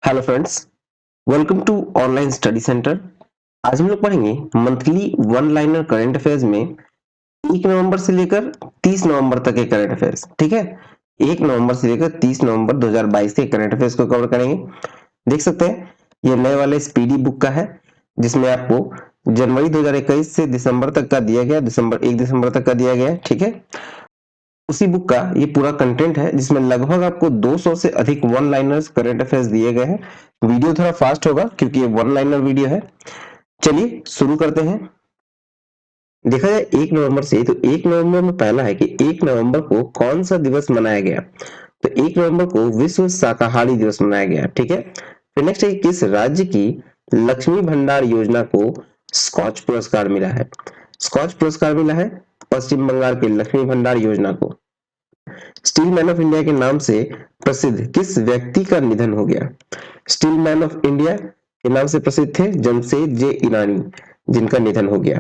Hello friends, welcome to online study centre. आज हम लोग पढ़ेंगे monthly one liner current affairs में 1 नवंबर से लेकर 30 नवंबर तक के करंट अफेयर्स। ठीक है, 1 नवंबर से लेकर 30 नवंबर 2022 के करंट अफेयर्स को कवर करेंगे। देख सकते हैं ये नए वाले स्पीडी बुक का है, जिसमें आपको जनवरी 2021 से दिसंबर तक का दिया गया, दिसंबर 1 दिसंबर तक का दिया गया है। ठीक है, उसी बुक का ये पूरा कंटेंट है, जिसमें लगभग आपको 200 से अधिक वन लाइनर्स करंट अफेयर्स दिए गए हैं। वीडियो थोड़ा फास्ट होगा क्योंकि ये वन लाइनर वीडियो है। चलिए शुरू करते हैं। देखा जाए 1 नवंबर से, तो 1 नवंबर में पहला है कि 1 नवंबर को कौन सा दिवस मनाया गया। तो 1 नवंबर को विश्व शाकाहारी दिवस मनाया गया। ठीक है, फिर नेक्स्ट है किस राज्य की लक्ष्मी भंडार योजना को स्कॉच पुरस्कार मिला है। स्कॉच पुरस्कार मिला है पश्चिम बंगाल की लक्ष्मी भंडार योजना को। स्टील मैन ऑफ इंडिया के नाम से प्रसिद्ध किस व्यक्ति का निधन हो गया। स्टील मैन ऑफ इंडिया के नाम से प्रसिद्ध थे जमशेद जे ईरानी, जिनका निधन हो गया।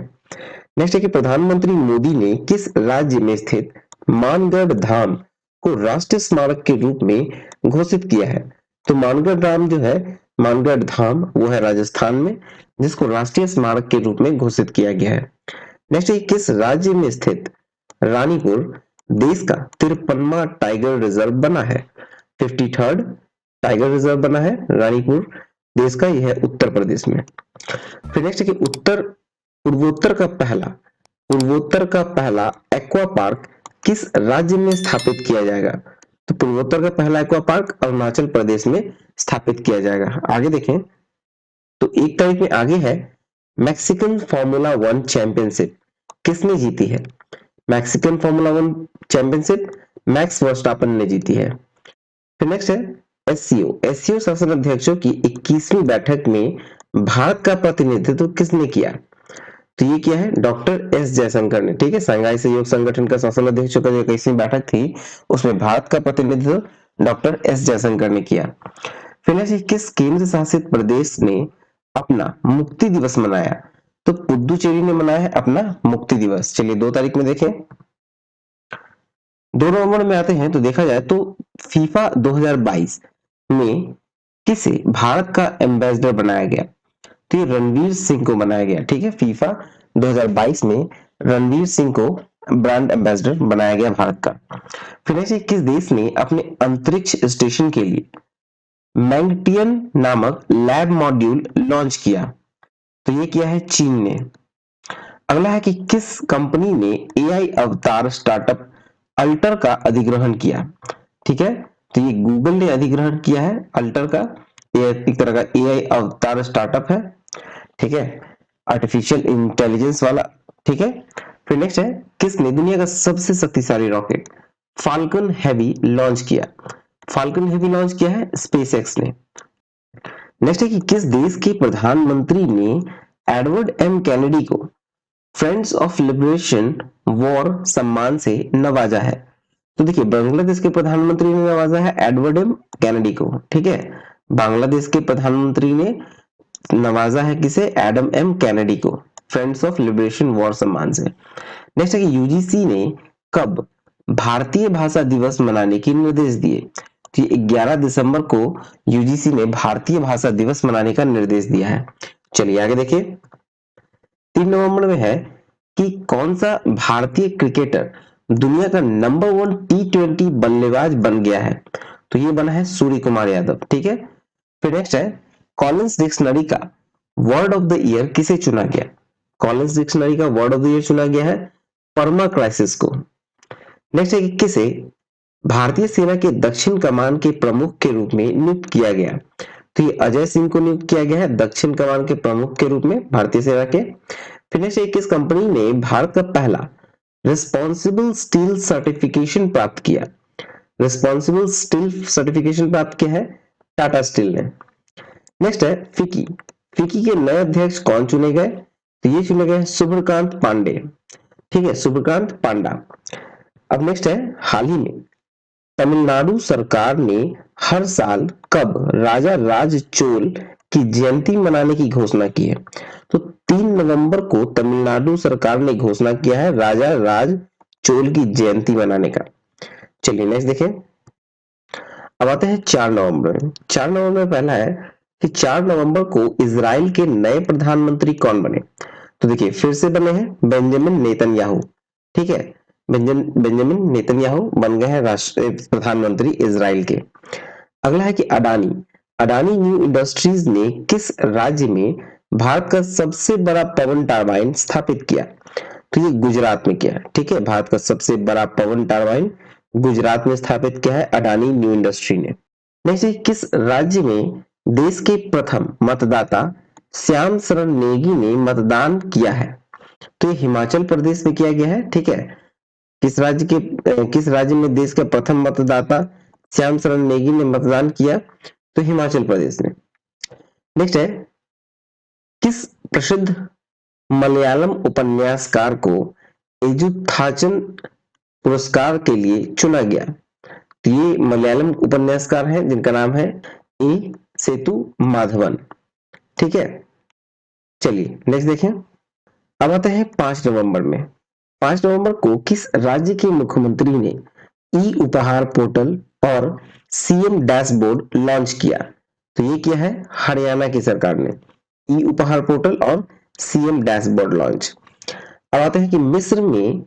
नेक्स्ट है कि प्रधानमंत्री मोदी ने किस राज्य में स्थित मानगढ़ धाम को राष्ट्रीय स्मारक के रूप में घोषित किया है। तो मानगढ़ धाम जो है, मानगढ़ धाम वो है राजस्थान में, जिसको राष्ट्रीय स्मारक के रूप में घोषित किया गया है। नेक्स्ट है किस राज्य में स्थित रानीपुर देश का 53वां टाइगर रिजर्व बना है। 53rd टाइगर रिजर्व बना है रानीपुर देश का, यह है उत्तर प्रदेश में। फिर नेक्स्ट है कि पूर्वोत्तर का पहला एक्वा पार्क किस राज्य में स्थापित किया जाएगा। तो पूर्वोत्तर का पहला एक्वा पार्क अरुणाचल प्रदेश में स्थापित किया जाएगा। आगे देखें तो 1 तारीख में आगे है मैक्सिकन फॉर्मूला 1 चैंपियनशिप किसने जीती है। Mexican formula 1 championship max Verstappen ने जीती है। फिर नेक्स्ट है एससीओ शासन अध्यक्षों की 21वीं बैठक में भारत का प्रतिनिधित्व किसने किया। तो ये किया है डॉक्टर एस जयशंकर ने। ठीक है, शंघाई सहयोग संगठन का शासन अध्यक्षों का जो 21वीं बैठक थी, उसमें भारत का प्रतिनिधित्व डॉक्टर एस जयशंकर ने किया। फिर नेक्स्ट किस केंद्र शासित प्रदेश ने अपना मुक्ति दिवस मनाया। तो पुदुचेरी ने मनाया है अपना मुक्ति दिवस। चलिए 2 तारीख में देखें। 2 नवंबर में आते हैं तो देखा जाए तो फीफा 2022 में किसे भारत का एम्बेसडर बनाया गया। तो ये रणवीर सिंह को बनाया गया। ठीक है, फीफा 2022 में रणवीर सिंह को ब्रांड एम्बेसडर बनाया गया भारत का। फिर ऐसे किस देश ने अपने अंतरिक्ष स्टेशन के लिए मैंगटियन नामक लैब मॉड्यूल लॉन्च किया। तो ये किया है चीन ने। अगला है कि किस कंपनी ने एआई अवतार स्टार्टअप अल्टर का अधिग्रहण किया। ठीक है, तो ये गूगल ने अधिग्रहण किया है अल्टर का। एक तरह का एआई अवतार स्टार्टअप है। ठीक है, आर्टिफिशियल इंटेलिजेंस वाला। ठीक है, फिर नेक्स्ट है किसने दुनिया का सबसे शक्तिशाली रॉकेट फाल्कन हेवी लॉन्च किया। फाल्कन हेवी लॉन्च किया है स्पेसएक्स ने। नेक्स्ट है कि किस देश के प्रधानमंत्री ने एडवर्ड एम कैनेडी को फ्रेंड्स ऑफ लिबरेशन वॉर सम्मान से नवाजा है। तो देखिए बांग्लादेश के प्रधानमंत्री ने नवाजा है एडवर्ड एम कैनेडी को। ठीक है, बांग्लादेश के प्रधानमंत्री ने नवाजा है किसे, एडम एम कैनेडी को फ्रेंड्स ऑफ लिबरेशन वॉर सम्मान से। नेक्स्ट है कि यूजीसी ने कब भारतीय भाषा दिवस मनाने के निर्देश दिए। तो 11 दिसंबर को यूजीसी ने भारतीय भाषा दिवस मनाने का निर्देश दिया है। चलिए आगे देखिए। 3 नवंबर में है कि कौन सा भारतीय क्रिकेटर दुनिया का नंबर 1 T20 बल्लेबाज बन गया है। तो ये बना है सूर्य कुमार यादव। ठीक है, फिर नेक्स्ट है कॉलिंस डिक्शनरी का वर्ड ऑफ द ईयर किसे चुना गया। कॉलिंस डिक्शनरी का वर्ड ऑफ द ईयर चुना गया है परमा क्राइसिस को। नेक्स्ट है कि किसे भारतीय सेना के दक्षिण कमान के प्रमुख के रूप में नियुक्त किया गया। तो ये अजय सिंह को नियुक्त किया गया है दक्षिण कमान के प्रमुख के रूप में भारतीय सेना के। फिर नेक्स्ट किस कंपनी ने भारत का पहला रिस्पॉन्सिबल स्टील सर्टिफिकेशन प्राप्त किया। रिस्पॉन्सिबल स्टील सर्टिफिकेशन प्राप्त किया है टाटा स्टील ने। नेक्स्ट है फिकी। फिकी के नए अध्यक्ष कौन चुने गए। तो ये चुने गए सुब्रकांत पांडे। ठीक है, सुब्रकांत पांडा। अब नेक्स्ट है हाल ही में तमिलनाडु सरकार ने हर साल कब राजा राज चोल की जयंती मनाने की घोषणा की है। तो 3 नवंबर को तमिलनाडु सरकार ने घोषणा किया है राजा राज चोल की जयंती मनाने का। चलिए नेक्स्ट देखें। अब आते हैं 4 नवंबर में। 4 नवंबर में पहला है कि 4 नवंबर को इजराइल के नए प्रधानमंत्री कौन बने? तो देखिए फिर से बने हैं बेंजामिन नेतन्याहू। ठीक है, बेंजामिन नेतन्याहू बन गए हैं राष्ट्र प्रधानमंत्री इजराइल के। अगला है कि अडानी। अडानी न्यू इंडस्ट्रीज ने किस राज्य में भारत का सबसे बड़ा पवन टरबाइन स्थापित किया? तो ये गुजरात में किया है। ठीक है, भारत का सबसे बड़ा पवन टरबाइन गुजरात में स्थापित किया है अडानी न्यू इंडस्ट्री ने। नेक्स्ट है किस राज्य में देश के प्रथम मतदाता श्याम शरण नेगी ने मतदान किया है? तो ये हिमाचल प्रदेश में किया गया है। ठीक है, किस राज्य में देश के प्रथम मतदाता श्याम शरण नेगी ने मतदान किया? तो हिमाचल प्रदेश में। नेक्स्ट है किस प्रसिद्ध मलयालम उपन्यासकार को एजुथाचन पुरस्कार के लिए चुना गया? तो ये मलयालम उपन्यासकार हैं जिनका नाम है ए सेतु माधवन। ठीक है, चलिए नेक्स्ट देखें। अब आते हैं 5 नवंबर में। 5 नवंबर को किस राज्य के मुख्यमंत्री ने ई उपहार पोर्टल और सीएम डैशबोर्ड लॉन्च किया? तो ये किया है हरियाणा की सरकार ने, ई उपहार पोर्टल और सीएम डैशबोर्ड लॉन्च। अब आते हैं कि मिस्र में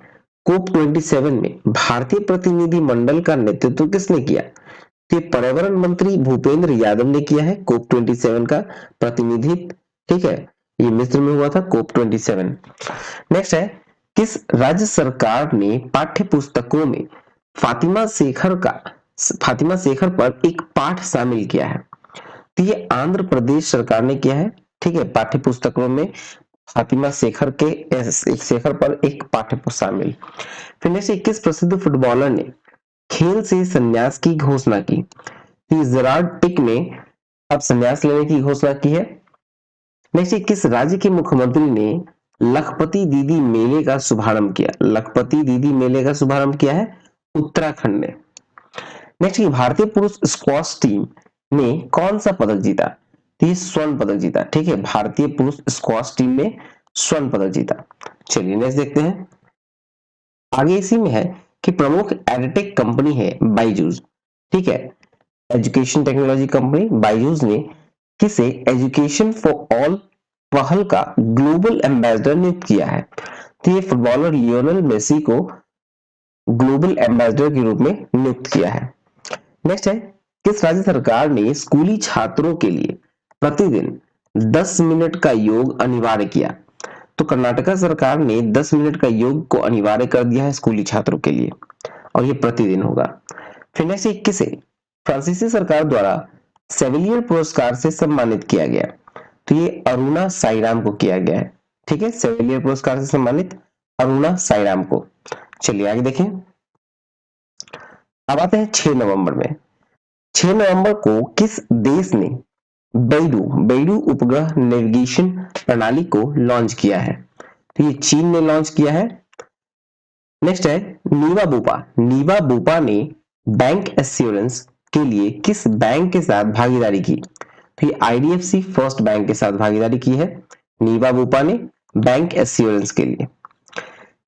कोप 27 में भारतीय प्रतिनिधि मंडल का नेतृत्व किसने किया? तो पर्यावरण मंत्री भूपेंद्र यादव ने किया है कोप 27 का प्रतिनिधित्व। ठीक है, ये मिस्र में हुआ था कोप 27। नेक्स्ट है किस राज्य सरकार ने पाठ्य पुस्तकों में फातिमा शेखर पर एक पाठ शामिल किया है? तो ये आंध्र प्रदेश सरकार ने किया है। ठीक है, पाठ्य पुस्तकों में फातिमा शेखर पर एक पाठ्य शामिल। फिर नेक्स्ट 21 प्रसिद्ध फुटबॉलर ने खेल से संन्यास की घोषणा की? जेरार्ड पिक ने अब संन्यास लेने की घोषणा की है। नेक्स्ट किस राज्य के मुख्यमंत्री ने लखपति दीदी मेले का शुभारंभ किया? लखपति दीदी मेले का शुभारंभ किया है उत्तराखंड ने। नेक्स्ट भारतीय पुरुष स्क्वॉश टीम ने कौन सा पदक जीता? तो ये स्वर्ण पदक जीता। ठीक है, भारतीय पुरुष स्क्वॉश टीम ने स्वर्ण पदक जीता। चलिए नेक्स्ट देखते हैं। आगे इसी में है कि प्रमुख एडटेक कंपनी है बायजूस। ठीक है, एजुकेशन टेक्नोलॉजी कंपनी बायजूस ने किसे एजुकेशन फॉर ऑल पहल का ग्लोबल एम्बेसडर नियुक्त किया है? तो ये फुटबॉलर लियोनेल मेसी को ग्लोबल एम्बेसडर के रूप में नियुक्त किया है। नेक्स्ट है किस राज्य सरकार ने स्कूली छात्रों के लिए प्रतिदिन 10 मिनट का योग अनिवार्य किया? तो कर्नाटका सरकार ने 10 मिनट का योग को अनिवार्य कर दिया है स्कूली छात्रों के लिए और ये प्रतिदिन होगा। फिर नेक्स्ट किसे फ्रांसीसी सरकार द्वारा सेविलियर पुरस्कार से सम्मानित किया गया? तो ये अरुणा साईराम को किया गया है। ठीक है, सेविलियर पुरस्कार से सम्मानित अरुणा साईराम को। चलिए आगे देखें। अब आते हैं 6 नवंबर में। 6 नवंबर को किस देश ने बेइडू उपग्रह नेविगेशन प्रणाली को लॉन्च किया है? तो ये चीन ने लॉन्च किया है। नेक्स्ट है नीवा बोपा ने बैंक एश्योरेंस के लिए किस बैंक के साथ भागीदारी की? तो ये आईडीएफसी फर्स्ट बैंक के साथ भागीदारी की है नीवा बोपा ने बैंक एश्योरेंस के लिए।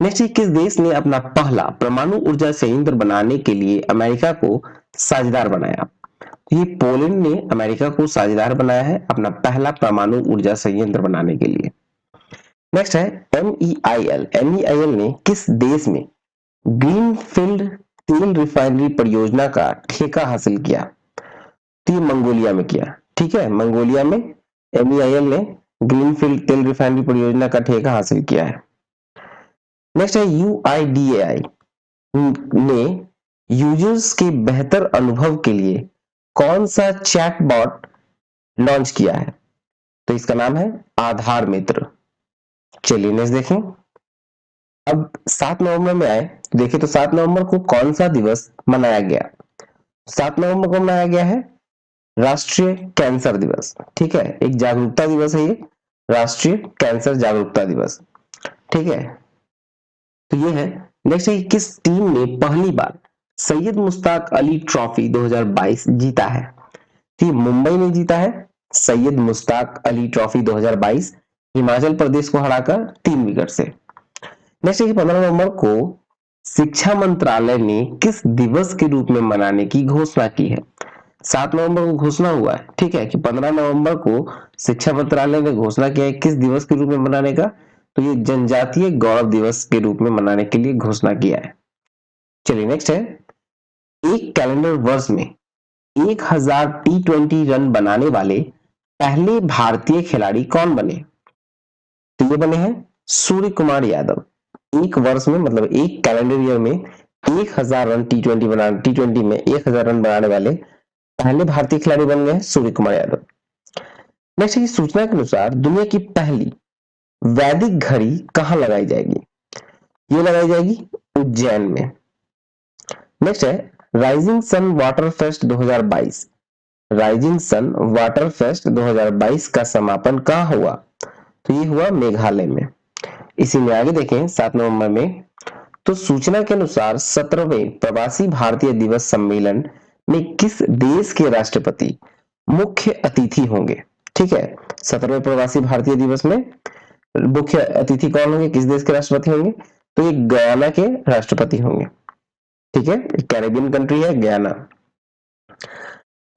नेक्स्ट किस देश ने अपना पहला परमाणु ऊर्जा संयंत्र बनाने के लिए अमेरिका को साझेदार बनाया? ये पोलैंड ने अमेरिका को साझेदार बनाया है अपना पहला परमाणु ऊर्जा संयंत्र बनाने के लिए। नेक्स्ट है MEIL ने किस देश में ग्रीनफील्ड तेल रिफाइनरी परियोजना का ठेका हासिल किया? तो ये मंगोलिया में किया। ठीक है, मंगोलिया में MEIL ने ग्रीनफील्ड तेल रिफाइनरी परियोजना का ठेका हासिल किया है। नेक्स्ट है UIDAI ने यूजर्स के बेहतर अनुभव के लिए कौन सा चैटबॉट लॉन्च किया है? तो इसका नाम है आधार मित्र। चलिए नेक्स्ट देखें। अब 7 नवंबर में आए तो देखिए तो 7 नवंबर को कौन सा दिवस मनाया गया? 7 नवंबर को मनाया गया है राष्ट्रीय कैंसर दिवस। ठीक है, एक जागरूकता दिवस है ये, राष्ट्रीय कैंसर जागरूकता दिवस। ठीक है, तो ये है। नेक्स्ट है किस टीम ने पहली बार सैयद मुश्ताक अली ट्रॉफी 2022 जीता है? तो मुंबई ने जीता है सैयद मुश्ताक अली ट्रॉफी 2022 हिमाचल प्रदेश को हराकर 3 विकेट से। नेक्स्ट 15 नवंबर को शिक्षा मंत्रालय ने किस दिवस के रूप में मनाने की घोषणा की है? 7 नवंबर को घोषणा हुआ है, ठीक है, कि 15 नवंबर को शिक्षा मंत्रालय ने घोषणा किया है किस दिवस के रूप में मनाने का, तो ये जनजातीय गौरव दिवस के रूप में मनाने के लिए घोषणा किया है। चलिए नेक्स्ट है, एक कैलेंडर वर्ष में 1000 T20 रन बनाने वाले पहले भारतीय खिलाड़ी कौन बने? तो ये बने हैं सूर्य कुमार यादव। एक वर्ष में मतलब एक कैलेंडर ईयर में 1000 रन टी20 में 1000 रन बनाने वाले पहले भारतीय खिलाड़ी बन गए हैं सूर्य कुमार यादव। नेक्स्ट की सूचना के अनुसार दुनिया की पहली वैदिक घड़ी कहां लगाई जाएगी? ये लगाई जाएगी उज्जैन में। नेक्स्ट है rising sun water fest 2022। Rising sun water fest 2022 का समापन कहां हुआ? तो ये हुआ मेघालय में। इसी में आगे देखें 7 नवंबर में, तो सूचना के अनुसार 17वें प्रवासी भारतीय दिवस सम्मेलन में किस देश के राष्ट्रपति मुख्य अतिथि होंगे? ठीक है, 17वें प्रवासी भारतीय दिवस में मुख्य अतिथि कौन होंगे, किस देश के राष्ट्रपति होंगे? तो ये गयाना के राष्ट्रपति होंगे। ठीक है, कैरेबियन कंट्री है गयाना।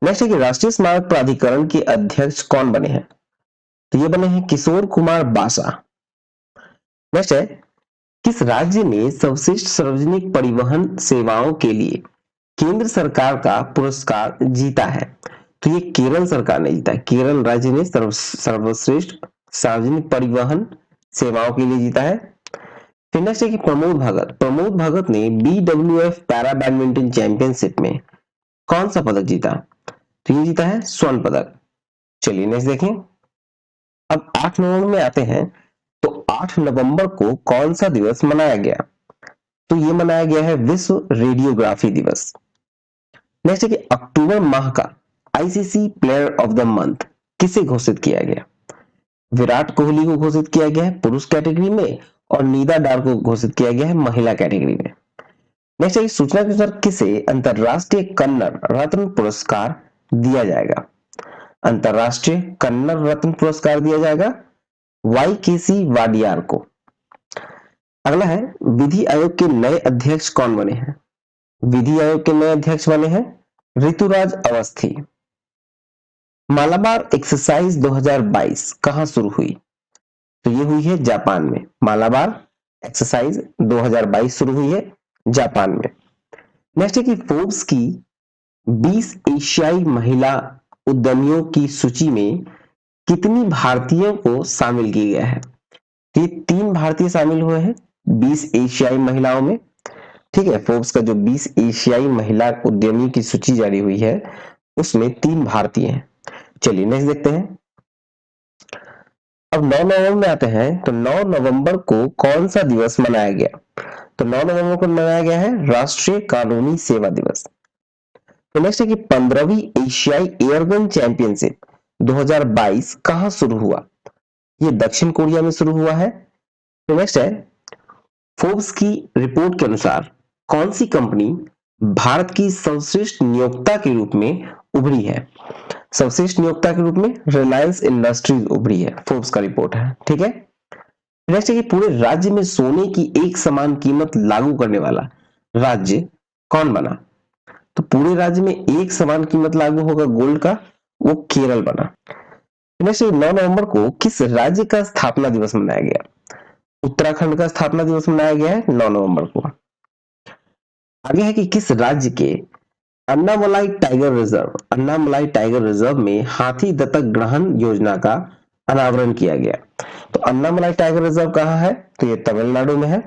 नेक्स्ट है कि राष्ट्रीय स्मारक प्राधिकरण के अध्यक्ष कौन बने हैं? तो ये बने हैं किशोर कुमार बासा। नेक्स्ट है, किस राज्य ने सर्वश्रेष्ठ सार्वजनिक परिवहन सेवाओं के लिए केंद्र सरकार का पुरस्कार जीता है? तो ये केरल सरकार ने जीता है। केरल राज्य ने सर्वश्रेष्ठ सार्वजनिक परिवहन सेवाओं के लिए जीता है। फिर नेक्स्ट है कि प्रमोद भगत ने BWF पैरा बैडमिंटन चैंपियनशिप में कौन सा पदक जीता? तो ये जीता है स्वर्ण पदक। चलिए नेक्स्ट देखें, अब 8 नवंबर में आते हैं, तो 8 नवंबर को कौन सा दिवस मनाया गया? तो ये मनाया गया है विश्व रेडियोग्राफी दिवस। नेक्स्ट है कि अक्टूबर माह का ICC player of the month किसे घोषित किया गया? विराट कोहली को घोषित किया गया है पुरुष कैटेगरी में, और नीदा डार को घोषित किया गया है महिला कैटेगरी में। नेक्स्ट है सूचना के अनुसार किसे अंतरराष्ट्रीय कन्नड़ रत्न पुरस्कार दिया जाएगा? अंतरराष्ट्रीय कन्नड़ रत्न पुरस्कार दिया जाएगा YKC वाडियार को। अगला है विधि आयोग के नए अध्यक्ष कौन बने हैं? विधि आयोग के नए अध्यक्ष बने हैं ऋतुराज अवस्थी। मालाबार एक्सरसाइज 2022 कहां शुरू हुई? तो ये हुई है जापान में। मालाबार एक्सरसाइज 2022 शुरू हुई है जापान में। नेक्स्ट है कि फोर्ब्स की 20 एशियाई महिला उद्यमियों की सूची में कितनी भारतीयों को शामिल किया गया है? ये 3 भारतीय शामिल हुए हैं 20 एशियाई महिलाओं में। ठीक है, फोर्ब्स का जो 20 एशियाई महिला उद्यमियों की सूची जारी हुई है उसमें 3 भारतीय हैं। चलिए नेक्स्ट देखते हैं, अब 9 नवंबर में आते हैं, तो 9 नवंबर को कौन सा दिवस मनाया गया? तो 9 नवंबर को मनाया गया है राष्ट्रीय कानूनी सेवा दिवस। तो नेक्स्ट है कि 15वीं एशियाई एयरगन चैंपियनशिप 2022 कहां शुरू हुआ? ये दक्षिण कोरिया में शुरू हुआ है। तो नेक्स्ट है, फोर्ब्स की रिपोर्ट के अनुसार कौन सी कंपनी भारत की सर्वश्रेष्ठ नियोक्ता के रूप में उभरी है? सर्वश्रेष्ठ नियोक्ता के रूप में रिलायंस इंडस्ट्रीज उभरी है, फोर्ब्स का रिपोर्ट है। ठीक है, नेक्स्ट है कि पूरे राज्य में सोने की एक समान कीमत लागू करने वाला राज्य कौन बना? तो पूरे राज्य में एक समान कीमत लागू होगा गोल्ड का, वो केरल बना। नेक्स्ट 9 नवंबर को किस राज्य का स्थापना दिवस मनाया गया? उत्तराखंड का स्थापना दिवस मनाया गया है 9 नवंबर को। आगे है कि किस राज्य के अन्नामलाई टाइगर रिजर्व में हाथी दत्तक ग्रहण योजना का अनावरण किया गया? तो अन्नामलाई टाइगर रिजर्व कहां है? तो ये तमिलनाडु में है।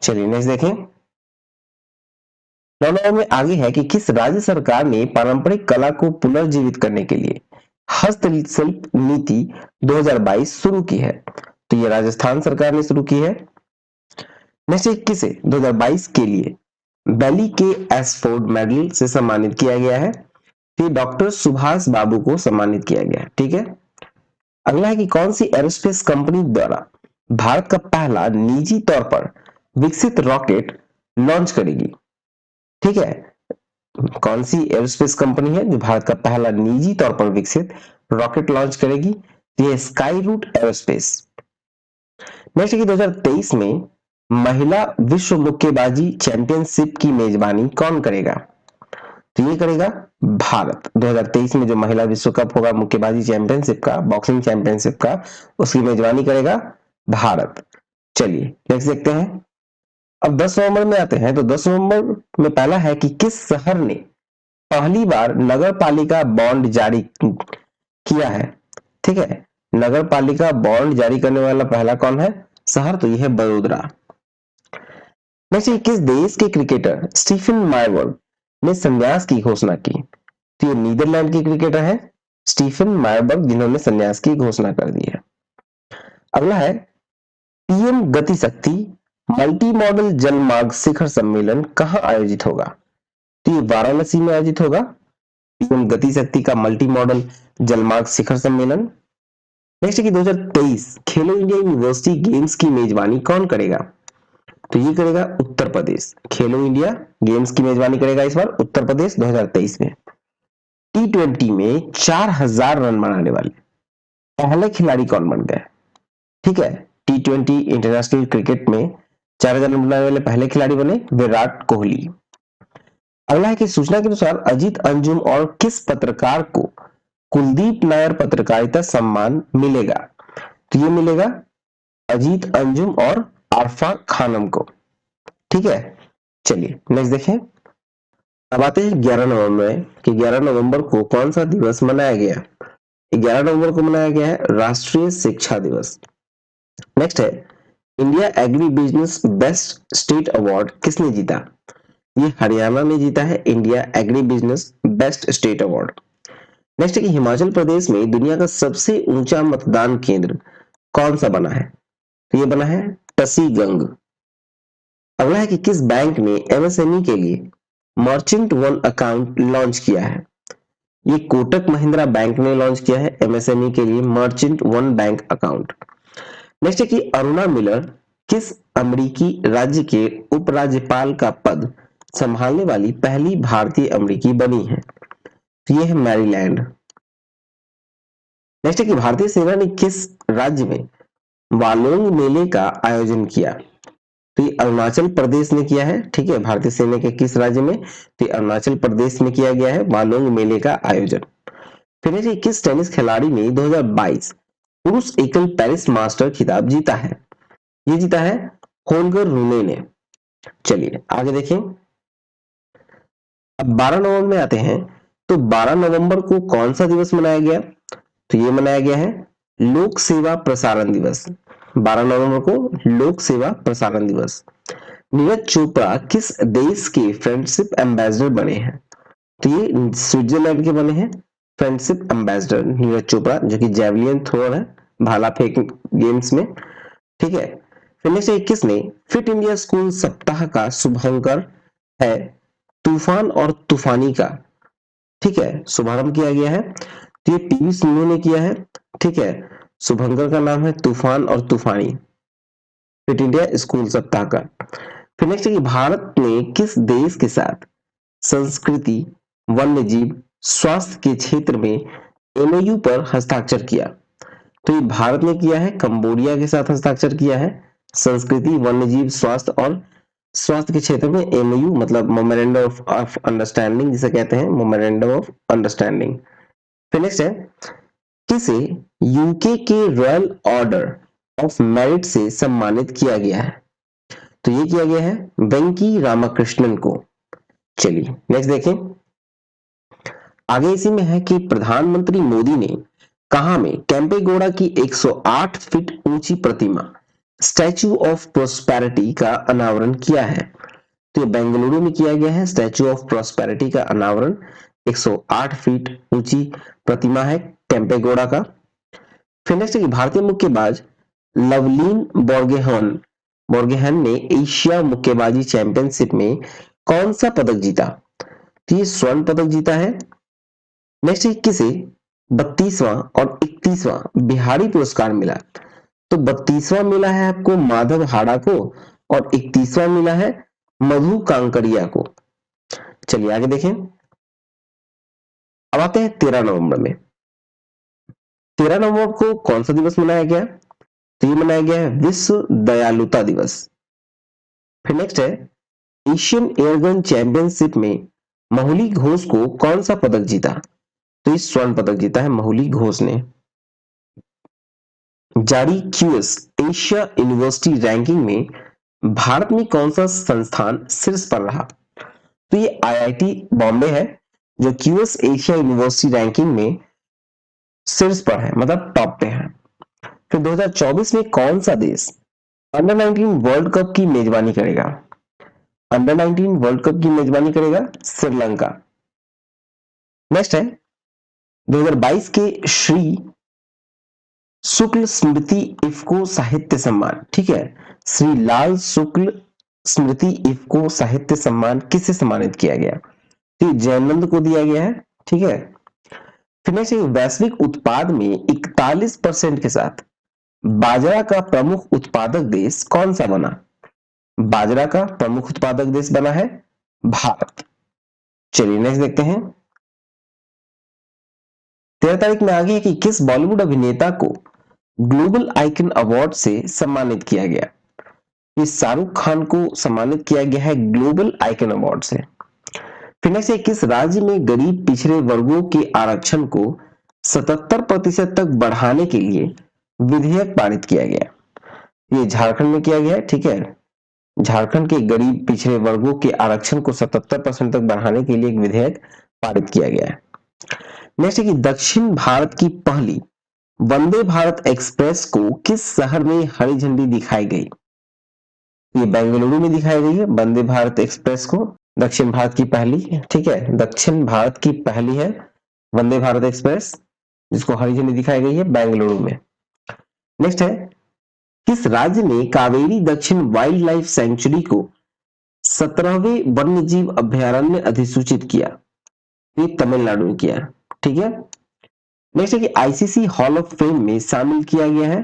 चलिए नेक्स्ट देखें, 9 नवंबर में आगे है कि किस राज्य सरकार ने पारंपरिक कला को पुनर्जीवित करने के लिए हस्तशिल्प नीति 2022 शुरू की है? तो ये राजस्थान सरकार ने शुरू की है। नेक्स्ट किसे 2022 के लिए बैली के एसफोर्ड मेडल से सम्मानित किया गया है? तो डॉक्टर सुभाष बाबू को सम्मानित किया गया है। ठीक है, अगला है कि कौन सी एरोस्पेस कंपनी द्वारा भारत का पहला निजी तौर पर विकसित रॉकेट लॉन्च करेगी? ठीक है, कौन सी एरोस्पेस कंपनी है जो भारत का पहला निजी तौर पर विकसित रॉकेट लॉन्च करेगी? ये स्काई रूट एरोस्पेस। नेक्स्ट की 2023 में महिला विश्व मुक्केबाजी चैंपियनशिप की मेजबानी कौन करेगा? तो ये करेगा भारत। 2023 में जो महिला विश्व कप होगा मुक्केबाजी चैंपियनशिप का, बॉक्सिंग चैंपियनशिप का, उसकी मेजबानी करेगा भारत। चलिए नेक्स्ट देखते हैं। अब 10 नवंबर में आते हैं। तो 10 नवंबर में पहला है कि किस शहर ने पहली बार नगर पालिका बॉन्ड जारी किया है। ठीक है, नगर पालिका बॉन्ड जारी करने वाला पहला कौन है शहर, तो यह है बड़ोदरा। नेक्स्ट, किस देश के क्रिकेटर स्टीफन मायरबर्ग ने संन्यास की घोषणा की। तो ये नीदरलैंड के क्रिकेटर है स्टीफन मायरबर्ग, जिन्होंने संन्यास की घोषणा कर दी है। अगला है पीएम गति शक्ति मल्टी मॉडल जलमार्ग शिखर सम्मेलन कहां आयोजित होगा। तो ये वाराणसी में आयोजित होगा, पीएम गति शक्ति का मल्टी मॉडल जलमार्ग शिखर सम्मेलन। नेक्स्ट है कि 2023 खेलो इंडिया यूनिवर्सिटी गेम्स की मेजबानी कौन करेगा। तो ये करेगा उत्तर प्रदेश। खेलो इंडिया गेम्स की मेजबानी करेगा इस बार उत्तर प्रदेश 2023 में। T20 में 4000 रन बनाने वाले पहले खिलाड़ी कौन बन गए। ठीक है, T20 इंटरनेशनल क्रिकेट में 4000 रन बनाने वाले पहले खिलाड़ी बने विराट कोहली। अगला है कि सूचना के अनुसार अजीत अंजुम और किस पत्रकार को कुलदीप नायर पत्रकारिता सम्मान मिलेगा। तो ये मिलेगा अजीत अंजुम और आरफा खानम को। ठीक है, चलिए नेक्स्ट देखें। अब आते हैं 11 नवंबर में कि 11 नवंबर को कौन सा दिवस मनाया गया। 11 नवंबर को मनाया गया है राष्ट्रीय शिक्षा दिवस। नेक्स्ट है India agri business best state award किसने जीता। ये हरियाणा ने जीता है India agri business best state award. Next है कि हिमाचल प्रदेश में दुनिया का सबसे ऊंचा मतदान केंद्र कौन सा बना है। तो ये बना है टसीगंग। अगला है कि किस बैंक ने एमएसएमई के लिए मर्चेंट वन अकाउंट लॉन्च किया है। ये कोटक महिंद्रा बैंक ने लॉन्च किया है एमएसएमई के लिए merchant one bank account. Next है कि अरुणा मिलर किस अमेरिकी राज्य के उपराज्यपाल का पद संभालने वाली पहली भारतीय अमेरिकी बनी है। तो ये है मैरीलैंड। नेक्स्ट है कि भारतीय सेना ने किस राज्य में वालोंग मेले का आयोजन किया। तो ये अरुणाचल प्रदेश ने किया है। ठीक है, भारतीय सेना के किस राज्य में, तो अरुणाचल प्रदेश में किया गया है वालोंग मेले का आयोजन। फिर है किस टेनिस खिलाड़ी ने 2022 पुरुष एकल पेरिस मास्टर खिताब जीता है। ये जीता है होल्गर रूने ने। चलिए आगे देखें। अब 12 नवंबर में आते हैं। तो 12 नवंबर को कौन सा दिवस मनाया गया। तो ये मनाया गया है लोक सेवा प्रसारण दिवस। 12 नवंबर को लोक सेवा प्रसारण दिवस। नीरज चोपड़ा किस देश के फ्रेंडशिप एम्बेसडर बने हैं। तो ये स्विट्जरलैंड के बने हैं फ्रेंडशिप एम्बेसडर नीरज चोपड़ा, जो कि जेवलिन थ्रोअर है भाला फेंक गेम्स में। ठीक है, फिर नेक्स्ट 21 ने फिट इंडिया स्कूल सप्ताह का शुभारंभ है तूफान और तूफानी का। ठीक है, शुभारंभ किया गया है, तो ये पीवी सिंधु ने किया है। ठीक है, शुभंकर का नाम है तूफान और तूफानी, फिट इंडिया स्कूल सप्ताह का। फिर नेक्स्ट है कि भारत ने किस देश के साथ संस्कृति वन्य जीव स्वास्थ्य के क्षेत्र में एमओयू पर हस्ताक्षर किया। तो ये भारत ने किया है कंबोडिया के साथ हस्ताक्षर किया है संस्कृति वन्य जीव स्वास्थ्य और स्वास्थ्य के क्षेत्र में एमओयू, मतलब मेमोरेंडम ऑफ अंडरस्टैंडिंग जिसे कहते हैं, मेमोरेंडम ऑफ अंडरस्टैंडिंग। फिर नेक्स्ट है किसे यूके के रॉयल ऑर्डर ऑफ मेरिट से सम्मानित किया गया है। तो ये किया गया है वेंकी रामाकृष्णन को। चलिए नेक्स्ट देखें। आगे इसी में है कि प्रधानमंत्री मोदी ने कहा में कैंपेगौड़ा की 108 फीट ऊंची प्रतिमा स्टैच्यू ऑफ प्रोस्पेरिटी का अनावरण किया है। तो ये बेंगलुरु में किया गया है स्टैच्यू ऑफ प्रोस्पेरिटी का अनावरण। 108 फीट ऊंची प्रतिमा है कैंपेगौड़ा का। फिर नेक्स्ट है कि भारतीय मुक्केबाज लवलीन बोर्गेहन ने एशिया मुक्केबाजी चैंपियनशिप में कौन सा पदक जीता। तो ये स्वर्ण पदक जीता है। नेक्स्ट है किसे 32वां और 31वां बिहारी पुरस्कार मिला। तो 32वां मिला है आपको माधव हाड़ा को और 31वां मिला है मधु कांकरिया को। चलिए आगे देखें। अब आते हैं 13 नवंबर में। 13 नवंबर को कौन सा दिवस मनाया गया। तो ये मनाया गया है विश्व दयालुता दिवस। फिर नेक्स्ट है एशियन एयरगन चैंपियनशिप में महुली घोष को कौन सा पदक जीता? तो इस स्वर्ण पदक जीता है महुली घोष ने। जारी क्यूएस एशिया यूनिवर्सिटी रैंकिंग में भारत में कौन सा संस्थान शीर्ष पर रहा? तो ये आईआईटी बॉम्बे है जो क्यूएस एशिया यूनिवर्सिटी रैंकिंग में शीर्ष पर है, मतलब टॉप पे है। फिर 2024 में कौन सा देश अंडर 19 वर्ल्ड कप की मेजबानी करेगा? अंडर 19 वर्ल्ड कप की मेजबानी करेगा श्रीलंका। नेक्स्ट है 2022 के श्री शुक्ल स्मृति इफ्को साहित्य सम्मान, ठीक है, श्री लाल शुक्ल स्मृति इफ्को साहित्य सम्मान किसे सम्मानित किया गया? तो जयनंद को दिया गया है, ठीक है। फिर नेक्स्ट वैश्विक उत्पाद में 41% के साथ बाजरा का प्रमुख उत्पादक देश कौन सा बना? बाजरा का प्रमुख उत्पादक देश बना है भारत। चलिए नेक्स्ट देखते हैं। 13 तारीख में आगे है कि किस बॉलीवुड अभिनेता को ग्लोबल आइकन अवार्ड से सम्मानित किया गया? ये शाहरुख खान को सम्मानित किया गया है ग्लोबल आइकन अवार्ड से। फिर नेक्स्ट किस राज्य में गरीब पिछड़े वर्गों के आरक्षण को 77% तक बढ़ाने के लिए विधेयक पारित किया गया? ये झारखंड में किया गया है, ठीक है। झारखंड के गरीब पिछड़े वर्गों के आरक्षण को 77% तक बढ़ाने के लिए एक विधेयक पारित किया गया है। नेक्स्ट है कि दक्षिण भारत की पहली वंदे भारत एक्सप्रेस को किस शहर में हरी झंडी दिखाई गई? ये बेंगलुरु में दिखाई गई है वंदे भारत एक्सप्रेस को। दक्षिण भारत की पहली, ठीक है, दक्षिण भारत की पहली है वंदे भारत एक्सप्रेस जिसको हरी झंडी दिखाई गई है बेंगलुरु में। नेक्स्ट है किस राज्य ने कावेरी दक्षिण वाइल्ड लाइफ सेंचुरी को 17वें वन्य जीव अभ्यारण्य अधिसूचित किया? ये तमिलनाडु ने किया, ठीक है। नेक्स्ट है कि आईसीसी हॉल ऑफ फेम में शामिल किया गया है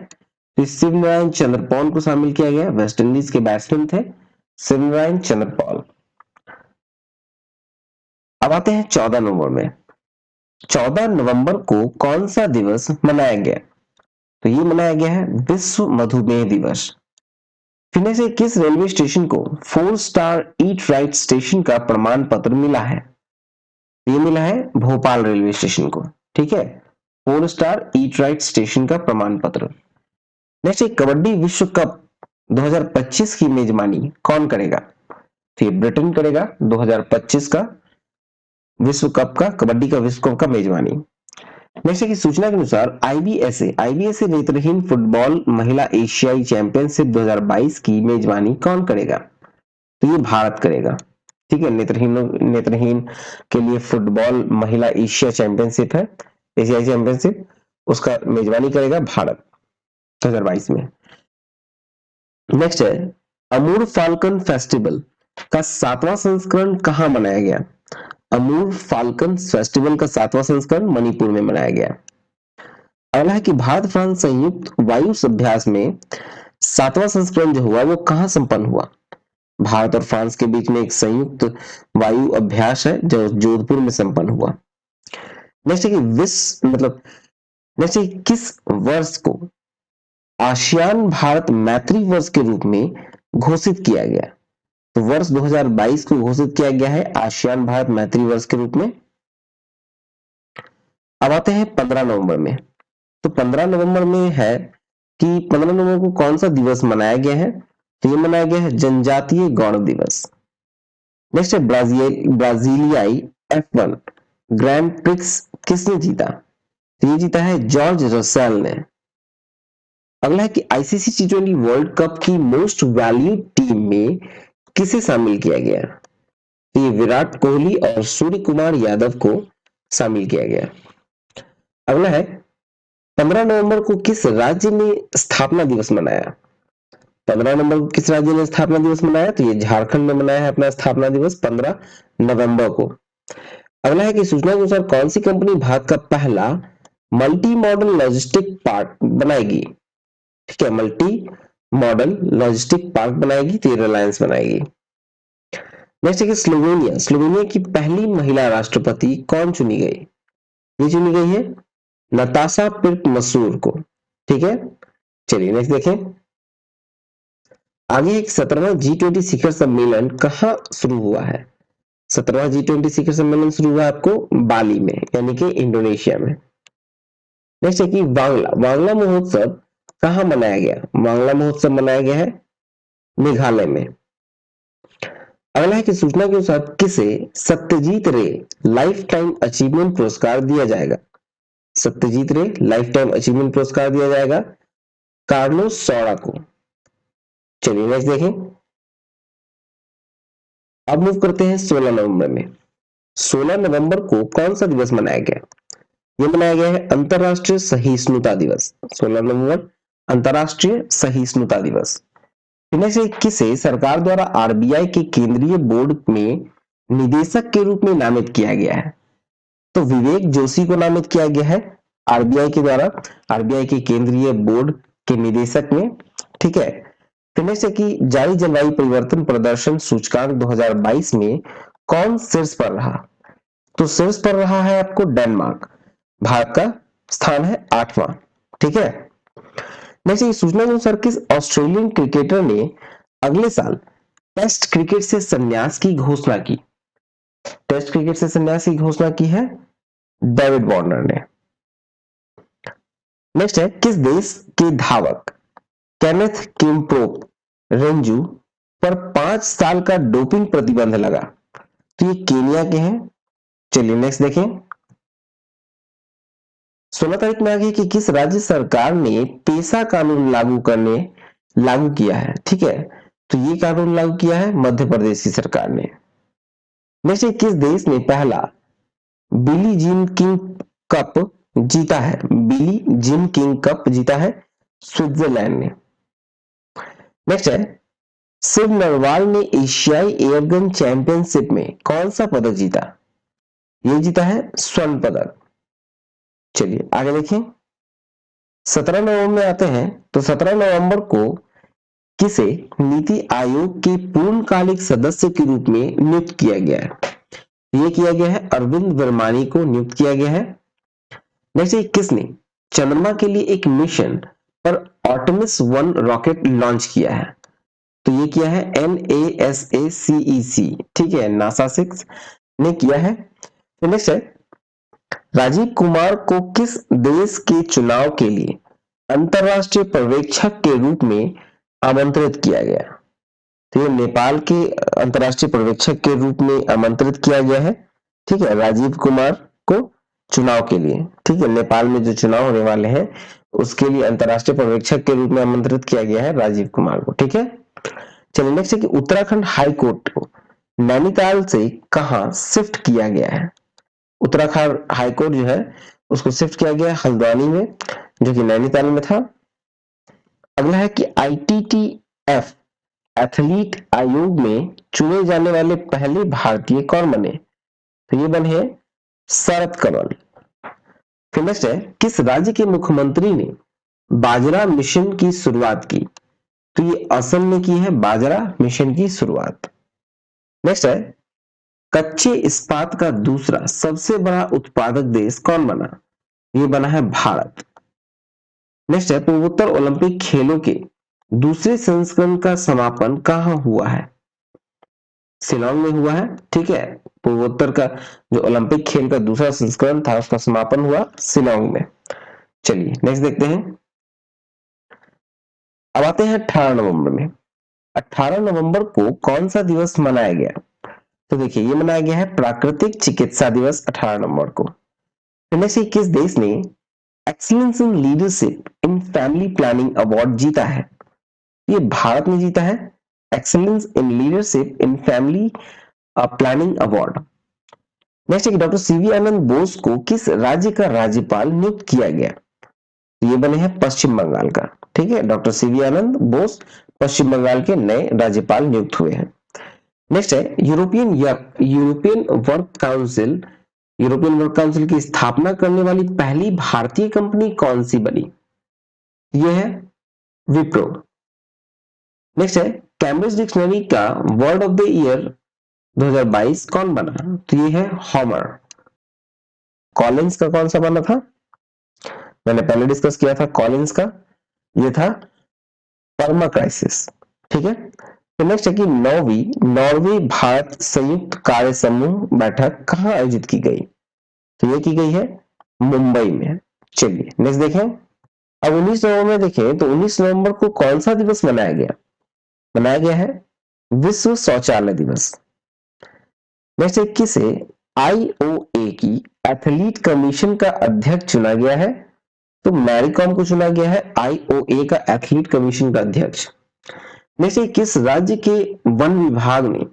तो शिवनारायण चंद्रपॉल को शामिल किया गया। वेस्ट इंडीज के बैट्समैन थे शिवनारायण चंद्रपॉल। अब आते हैं 14 नवंबर में। 14 नवंबर को कौन सा दिवस मनाया गया? तो ये मनाया गया है विश्व मधुमेह दिवस। फिर से किस रेलवे स्टेशन को 4 स्टार ईट राइट स्टेशन का प्रमाण पत्र मिला है? ये मिला है भोपाल रेलवे स्टेशन को, ठीक है, 4 स्टार ईट राइट स्टेशन का प्रमाण पत्र। नेक्स्ट कबड्डी विश्व कप 2025 की मेजबानी कौन करेगा? तो ये ब्रिटेन करेगा 2025 का विश्व कप का, कबड्डी का विश्व कप का मेजबानी। नेक्स्ट की सूचना के अनुसार आईबीएसए नेत्रहीन फुटबॉल महिला एशियाई चैंपियनशिप 2022 की मेजबानी कौन करेगा? तो ये भारत करेगा, ठीक है। नेत्रहीन के लिए फुटबॉल महिला एशिया चैंपियनशिप है, एशियाई चैंपियनशिप, उसका मेजबानी करेगा भारत 2022 में। नेक्स्ट है अमूर फाल्कन फेस्टिवल का 7वां संस्करण कहां मनाया गया? अमूर फाल्कन फेस्टिवल का 7वां संस्करण मणिपुर में मनाया गया। अगला है कि भारत फ्रांस संयुक्त वायु अभ्यास में 7वां संस्करण जो हुआ वो कहां संपन्न हुआ? भारत और फ्रांस के बीच में एक संयुक्त वायु अभ्यास है जो जोधपुर में संपन्न हुआ। नेक्स्ट है कि नेक्स्ट है किस वर्ष को आसियान भारत मैत्री वर्ष के रूप में घोषित किया गया? तो वर्ष 2022 को घोषित किया गया है आसियान भारत मैत्री वर्ष के रूप में। अब आते हैं 15 नवंबर में। तो 15 नवंबर में है कि 15 नवंबर को कौन सा दिवस मनाया गया है? तो ये मनाया गया है जनजातीय गौरव दिवस। नेक्स्ट है ब्राजीलियाई F1 ग्रैंड प्रिक्स किसने जीता? तो ये जीता है जॉर्ज रसेल ने। अगला है कि आईसीसी T20 वर्ल्ड कप की मोस्ट वैल्यूड टीम में किसे शामिल किया गया? तो ये विराट कोहली और सूर्य कुमार यादव को शामिल किया गया। अगला है 15 नवंबर को किस राज्य ने स्थापना दिवस मनाया? 15 नवंबर को किस राज्य ने स्थापना दिवस मनाया? तो ये झारखंड में मनाया है अपना स्थापना दिवस 15 नवंबर को। अगला है कि सूचना के अनुसार कौन सी कंपनी भारत का पहला मल्टी मॉडल लॉजिस्टिक पार्क बनाएगी? ठीक है, मल्टी मॉडल लॉजिस्टिक पार्क बनाएगी तो ये रिलायंस बनाएगी। नेक्स्ट है कि स्लोवेनिया की पहली महिला राष्ट्रपति कौन चुनी गई? ये चुनी गई है नताशा पिर्क मसूर को, ठीक है। चलिए नेक्स्ट देखें। आगे एक 17वां G20 शिखर सम्मेलन कहां शुरू हुआ है? 17वां G20 शिखर सम्मेलन शुरू हुआ आपको बाली में, यानी कि इंडोनेशिया में। नेक्स्ट है कि वांगला महोत्सव कहाँ मनाया गया? वांगला महोत्सव मनाया गया है मेघालय में। अगला है कि सूचना के अनुसार किसे सत्यजीत रे लाइफ टाइम अचीवमेंट पुरस्कार दिया जाएगा? सत्यजीत रे लाइफ टाइम अचीवमेंट पुरस्कार दिया जाएगा कार्लोस सौरा को। चलिए नेक्स्ट देखें। अब मूव करते हैं 16 नवंबर में। 16 नवंबर को कौन सा दिवस मनाया गया? यह मनाया गया है अंतरराष्ट्रीय सहिष्णुता दिवस। 16 नवंबर अंतरराष्ट्रीय सहिष्णुता दिवस। इनमें से किसे सरकार द्वारा आरबीआई के केंद्रीय बोर्ड में निदेशक के रूप में नामित किया गया है? तो विवेक जोशी को नामित किया गया है आरबीआई के द्वारा, आरबीआई के केंद्रीय बोर्ड के निदेशक में। ठीक है, फिर से कि जारी जलवायु परिवर्तन प्रदर्शन सूचकांक 2022 में कौन शीर्ष पर रहा? तो शीर्ष पर रहा है आपको डेनमार्क। भारत का स्थान है 8वां। ठीक है, वैसे सूचना के अनुसार किस ऑस्ट्रेलियन क्रिकेटर ने अगले साल टेस्ट क्रिकेट से संन्यास की घोषणा की? टेस्ट क्रिकेट से संन्यास की घोषणा की है डेविड वार्नर ने। नेक्स्ट है किस देश के धावक केनेथ किमप्रोप रेंजू पर 5 साल का डोपिंग प्रतिबंध लगा? तो ये केनिया के हैं। चलिए नेक्स्ट देखें। 16 तारीख में आ गई कि किस राज्य सरकार ने पेशा कानून लागू किया है? ठीक है, तो ये कानून लागू किया है मध्य प्रदेश की सरकार ने। नेक्स्ट किस देश ने पहला बिली जीन किंग कप जीता है? बिली जीन किंग कप जीता है स्विट्जरलैंड ने। नेक्स्ट है शिव नरवाल ने एशियाई एयरगन चैंपियनशिप में कौन सा पदक जीता? ये जीता है स्वर्ण पदक। चलिए आगे देखिए। 17 नवंबर में आते हैं, तो 17 नवंबर को किसे नीति आयोग के पूर्णकालिक सदस्य के रूप में नियुक्त किया गया है? ये किया गया है अरविंद वर्मानी को नियुक्त किया गया है। नेक्स्ट किसने चंद्रमा के लिए एक मिशन पर आर्टेमिस 1 रॉकेट लॉन्च किया है? तो ये किया है NASACEC। ठीक है, नासा 6 ने किया है। नेक्स्ट है राजीव कुमार को किस देश के चुनाव के लिए अंतरराष्ट्रीय पर्यवेक्षक के रूप में आमंत्रित किया गया? तो ये नेपाल के अंतरराष्ट्रीय पर्यवेक्षक के रूप में आमंत्रित किया गया है। ठीक है, राजीव कुमार को चुनाव के लिए, ठीक है, नेपाल में जो चुनाव होने वाले हैं उसके लिए अंतरराष्ट्रीय पर्यवेक्षक के रूप में आमंत्रित किया गया है राजीव कुमार को। ठीक है, चलिए नेक्स्ट है कि उत्तराखंड हाई कोर्ट को नैनीताल से कहां शिफ्ट किया गया है? उत्तराखंड हाई कोर्ट जो है उसको शिफ्ट किया गया हल्द्वानी में, जो कि नैनीताल में था। अगला है कि ITTF एथलीट आयोग में चुने जाने वाले पहले भारतीय कौन बने? तो ये बने हैं शरद कमल। फिर नेक्स्ट है किस राज्य के मुख्यमंत्री ने बाजरा मिशन की शुरुआत की? तो ये असम ने की है बाजरा मिशन की शुरुआत। नेक्स्ट है कच्चे इस्पात का दूसरा सबसे बड़ा उत्पादक देश कौन बना? ये बना है भारत। नेक्स्ट है पूर्वोत्तर ओलंपिक खेलों के दूसरे संस्करण का समापन कहां हुआ है? शिलांग में हुआ है। ठीक है, पूर्वोत्तर का जो ओलंपिक खेल का दूसरा संस्करण था उसका समापन हुआ शिलांग में। चलिए नेक्स्ट देखते हैं। अब आते हैं 18 नवंबर में। 18 नवंबर को कौन सा दिवस मनाया गया? तो देखिए ये मनाया गया है प्राकृतिक चिकित्सा दिवस 18 नवंबर को। इनमें से किस देश ने excellence in leadership in family planning award जीता है? ये भारत ने जीता है excellence in leadership in family planning award. Next है डॉक्टर सीवी आनंद बोस को किस राज्य का राज्यपाल नियुक्त किया गया? ये बने हैं पश्चिम बंगाल का। ठीक है, डॉक्टर सीवी आनंद बोस पश्चिम बंगाल के नए राज्यपाल नियुक्त हुए हैं। नेक्स्ट है यूरोपियन वर्क काउंसिल की स्थापना करने वाली पहली भारतीय कंपनी कौन सी बनी? यह है विप्रो। नेक्स्ट है कैम्ब्रिज डिक्शनरी का वर्ड ऑफ द ईयर 2022 कौन बना? तो ये है हॉमर। कॉलिंस का कौन सा बना था? मैंने पहले डिस्कस किया था कॉलिंस का, ये था परमा क्राइसिस। ठीक है, तो नेक्स्ट है कि नॉर्वे भारत संयुक्त कार्य समूह बैठक कहाँ आयोजित की गई? तो ये की गई है मुंबई में। चलिए नेक्स्ट देखें। अब 19 नवंबर में देखें तो 19 नवंबर को कौन सा दिवस मनाया गया? मनाया गया है विश्व शौचालय दिवस। नेक्स्ट 21 से आईओए की एथलीट कमीशन का अध्यक्ष चुना गया है। तो मैरी कॉम को चुना गया है आईओए का एथलीट कमीशन का अध्यक्ष। नेक्स्ट किस राज्य के वन विभाग ने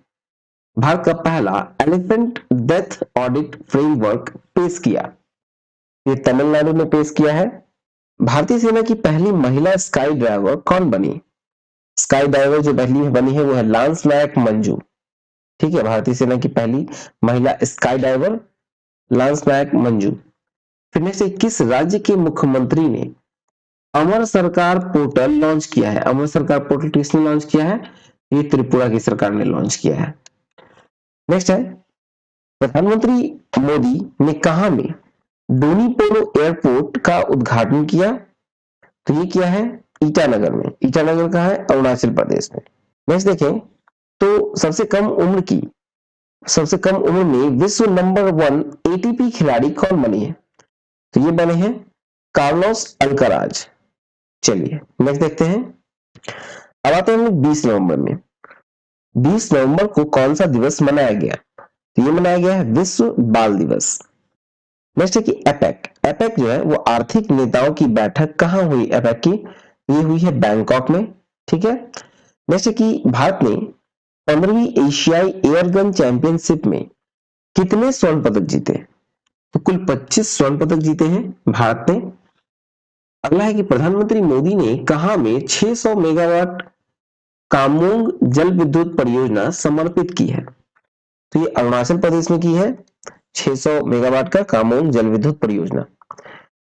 भारत का पहला एलिफेंट डेथ ऑडिट फ्रेमवर्क पेश किया? ये तमिलनाडु ने पेश किया है। भारतीय सेना की पहली महिला स्काई ड्राइवर कौन बनी? स्काई ड्राइवर जो पहली बनी है वो है लांस नायक मंजू। ठीक है, भारतीय सेना की पहली महिला स्काई ड्राइवर लांस नायक मंजू। फिर में से किस राज्य के मुख्यमंत्री ने अमर सरकार पोर्टल लॉन्च किया है? अमर सरकार पोर्टल किसने लॉन्च किया है? ये त्रिपुरा की सरकार ने लॉन्च किया है। नेक्स्ट है प्रधानमंत्री मोदी ने कहा में डोनीपोलो एयरपोर्ट का उद्घाटन किया? तो ये किया है ईटानगर में। ईटानगर कहाँ है? अरुणाचल प्रदेश में। नेक्स्ट देखें तो सबसे कम उम्र में विश्व नंबर 1 एटीपी खिलाड़ी कौन बनी है? तो ये बने हैं कार्लोस अल्काराज। चलिए नेक्स्ट देखते हैं। अब आते हैं 20 नवंबर में। 20 नवंबर को कौन सा दिवस मनाया गया? तो ये मनाया गया है विश्व बाल दिवस। नेक्स्ट है कि एपेक जो है वो आर्थिक नेताओं की बैठक कहाँ हुई? एपेक की ये हुई है बैंकॉक में। ठीक है। नेक्स्ट है कि भारत ने 15वीं एशियाई एयरगन चैंपियनशिप में कितने स्वर्ण पदक जीते? तो कुल 25 स्वर्ण पदक जीते हैं भारत ने। अगला है कि प्रधानमंत्री मोदी ने कहा में 600 मेगावाट कामोंग जल विद्युत परियोजना समर्पित की है? तो ये अरुणाचल प्रदेश में की है 600 मेगावाट का कामोंग जल विद्युत परियोजना।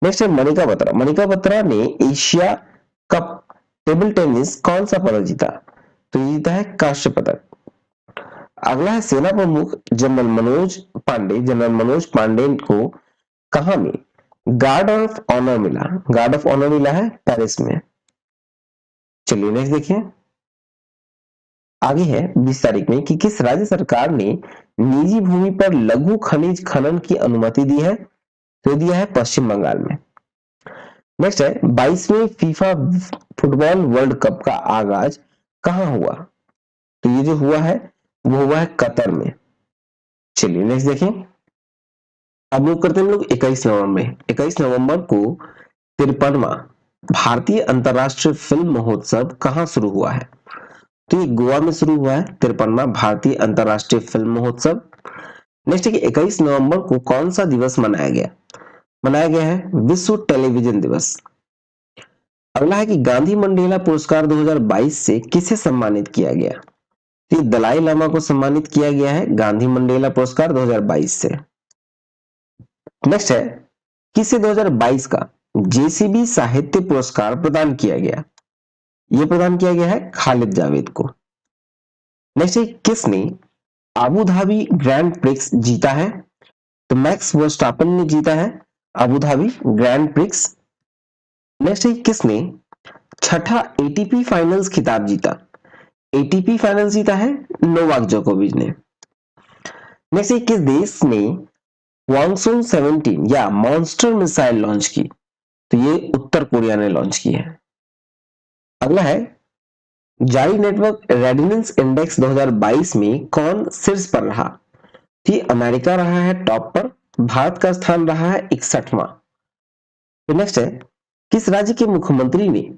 नेक्स्ट है मनिका बत्रा। मनिका बत्रा ने एशिया कप टेबल टेनिस कौन सा पदक जीता? तो ये जीता है कांस्य पदक। अगला है सेना प्रमुख जनरल मनोज पांडे को कहा में गार्ड ऑफ ऑनर मिला? गार्ड ऑफ ऑनर मिला है पेरिस में। चलिए नेक्स्ट देखिए। आगे है 20 तारीख में कि किस राज्य सरकार ने निजी भूमि पर लघु खनिज खनन की अनुमति दी है? तो दिया है पश्चिम बंगाल में। नेक्स्ट है 22वें फीफा फुटबॉल वर्ल्ड कप का आगाज कहां हुआ? तो ये जो हुआ है वो हुआ है कतर में। चलिए नेक्स्ट देखें। अब लोग करते हैं लोग 21 नवंबर में। 21 नवंबर को 53वां भारतीय अंतरराष्ट्रीय फिल्म महोत्सव कहां शुरू हुआ है? तो ये गोवा में शुरू हुआ है 53वां भारतीय अंतरराष्ट्रीय फिल्म महोत्सव। नेक्स्ट है कि 21 नवंबर को कौन सा दिवस मनाया गया? मनाया गया है विश्व टेलीविजन दिवस। अगला है कि गांधी मंडेला पुरस्कार 2022 से किसे सम्मानित किया गया? तो दलाई लामा को सम्मानित किया गया है गांधी मंडेला पुरस्कार 2022 से। नेक्स्ट है किसे 2022 का जेसीबी साहित्य पुरस्कार प्रदान किया गया? यह प्रदान किया गया है खालिद जावेद को। नेक्स्ट है किसने अबू धाबी ग्रैंड प्रिक्स जीता है? तो मैक्स वर्स्टापन ने जीता है Abu Dhabi grand prix. Next है किसने छठा एटीपी फाइनल्स खिताब जीता? एटीपी फाइनल्स जीता है नोवाक जोकोविच ने। नेक्स्ट है किस देश ने वांगसुन 17 या मॉन्स्टर मिसाइल लॉन्च की? तो ये उत्तर कोरिया ने लॉन्च की है। अगला है जारी नेटवर्क रेडिनेंस इंडेक्स 2022 में कौन शीर्ष पर रहा? तो ये अमेरिका रहा है टॉप पर। भारत का स्थान रहा है 61वां। तो नेक्स्ट है किस राज्य के मुख्यमंत्री ने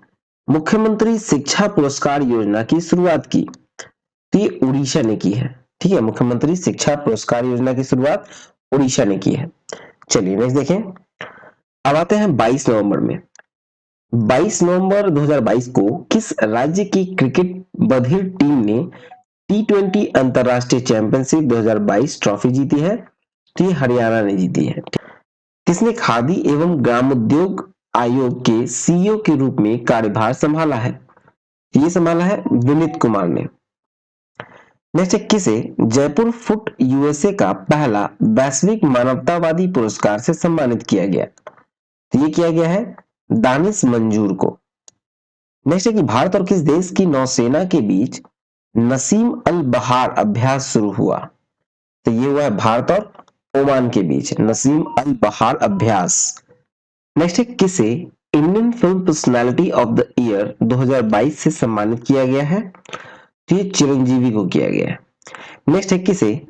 मुख्यमंत्री शिक्षा पुरस्कार योजना की शुरुआत की? तो ये उड़ीसा ने की है। ठीक है, मुख्यमंत्री शिक्षा पुरस्कार योजना की शुरुआत उड़ीसा ने की है। चलिए नेक्स्ट देखें। अब आते हैं 22 नवंबर में। 22 नवंबर 2022 को किस राज्य की क्रिकेट बधिर टीम ने T20 अंतरराष्ट्रीय चैंपियनशिप 2022 ट्रॉफी जीती है? तो ये हरियाणा ने जीती है। किसने खादी एवं ग्रामोद्योग आयोग के सीईओ के रूप में कार्यभार संभाला है? ये संभाला है विनीत कुमार ने। नेक्स्ट है किसे जयपुर फुट यूएसए का पहला वैश्विक मानवतावादी पुरस्कार से सम्मानित किया गया? तो ये किया गया है दानिश मंजूर को। नेक्स्ट है कि भारत और किस देश की नौसेना के बीच नसीम अल बहार अभ्यास शुरू हुआ? तो ये हुआ है भारत और ओमान के बीच, नसीम अल बहार अभ्यास। नेक्स्ट है, किसे Indian film personality of the year 2022 से सम्मानित किया गया है? तो ये चिरंजीवी को किया गया है। नेक्स्ट है, किसे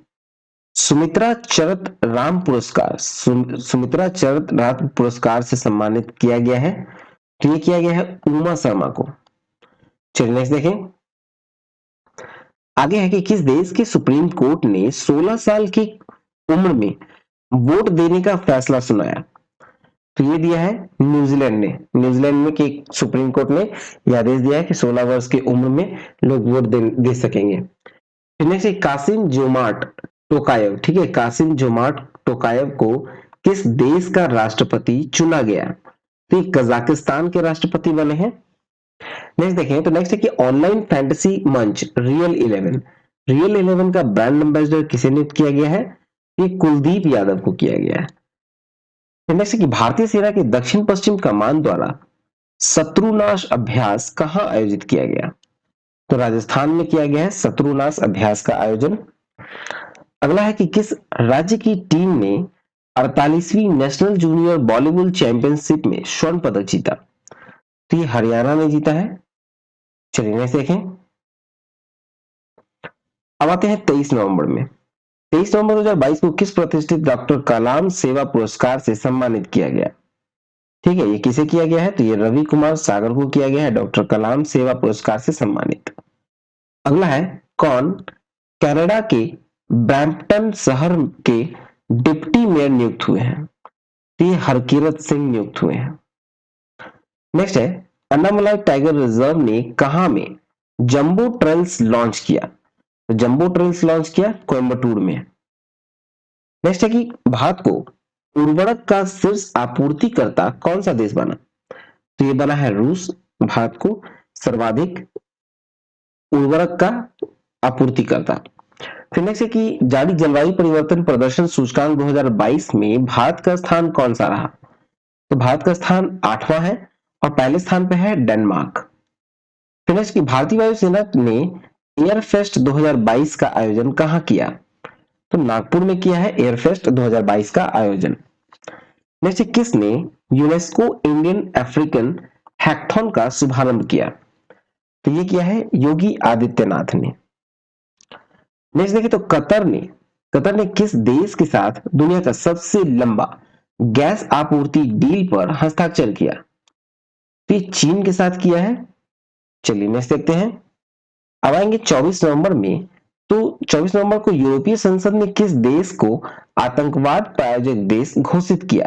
सुमित्रा चरत राम पुरस्कार सुमित्रा चरत राम पुरस्कार से सम्मानित किया गया है? तो ये किया गया है उमा शर्मा को। चलिए नेक्स्ट देखें। आगे है कि किस देश के सुप्रीम कोर्ट ने 16 साल की उम्र में वोट देने का फैसला सुनाया? तो ये दिया है न्यूजीलैंड ने। न्यूजीलैंड में के सुप्रीम कोर्ट ने यह आदेश दिया है कि 16 वर्ष की उम्र में लोग वोट दे सकेंगे। फिर नेक्स्ट है कासिम जोमार्ट टोकायव। ठीक है, कासिम जोमार्ट टोकायव को किस देश का राष्ट्रपति चुना गया? तो ये कजाकिस्तान के राष्ट्रपति बने हैं। नेक्स्ट देखें, तो नेक्स्ट है कि ऑनलाइन फैंटेसी मंच रियल 11 का ब्रांड एम्बेसडर किसे नियुक्त किया गया है? ये कुलदीप यादव को किया गया है। नेक्स्ट है कि भारतीय सेना के दक्षिण पश्चिम कमान द्वारा शत्रुनाश अभ्यास कहां आयोजित किया गया? तो राजस्थान में किया गया है शत्रुनाश अभ्यास का आयोजन। अगला है कि किस राज्य की टीम ने 48वीं नेशनल जूनियर बॉलीबॉल चैंपियनशिप में स्वर्ण पदक जीता? तो ये हरियाणा ने जीता है। चलिए नेक्स्ट देखें। अब आते हैं 23 नवंबर में। 23 नवंबर 2022 को किस प्रतिष्ठित डॉक्टर कलाम सेवा पुरस्कार से सम्मानित किया गया? ठीक है, ये किसे किया गया है? तो ये रवि कुमार सागर को किया गया है, डॉक्टर कलाम सेवा पुरस्कार से सम्मानित। अगला है, कौन कनाडा के ब्रैम्पटन शहर के डिप्टी मेयर नियुक्त हुए हैं? तो ये हरकीरत सिंह नियुक्त हुए हैं। नेक्स्ट है, अन्नामलाई टाइगर रिजर्व ने कहा में जंबो ट्रेल्स लॉन्च किया? तो जंबो ट्रेल्स लॉन्च किया कोयम्बटूर में। नेक्स्ट है कि भारत को उर्वरक का शीर्ष आपूर्तिकर्ता कौन सा देश बना? तो ये बना है रूस। भारत को सर्वाधिक उर्वरक का आपूर्तिकर्ता। फिर नेक्स्ट है कि जारी जलवायु परिवर्तन प्रदर्शन सूचकांक 2022 में भारत का स्थान कौन सा रहा? तो भारत का स्थान 8वां है और पहले स्थान पे है डेनमार्क। फिर नेक्स्ट की भारतीय वायुसेना ने एयरफेस्ट 2022 का आयोजन कहां किया? तो नागपुर में किया है एयरफेस्ट 2022 का आयोजन। नेक्स्ट किसने यूनेस्को इंडियन अफ्रीकन हैकथॉन का शुभारंभ किया? तो ये किया है योगी आदित्यनाथ ने। नेक्स्ट देखिए, तो कतर ने किस देश के साथ दुनिया का सबसे लंबा गैस आपूर्ति डील पर हस्ताक्षर किया? तो ये चीन के साथ किया है। चलिए नेक्स्ट देखते हैं। अब आएंगे 24 नवंबर में। तो 24 नवंबर को यूरोपीय संसद ने किस देश को आतंकवाद प्रायोजक देश घोषित किया?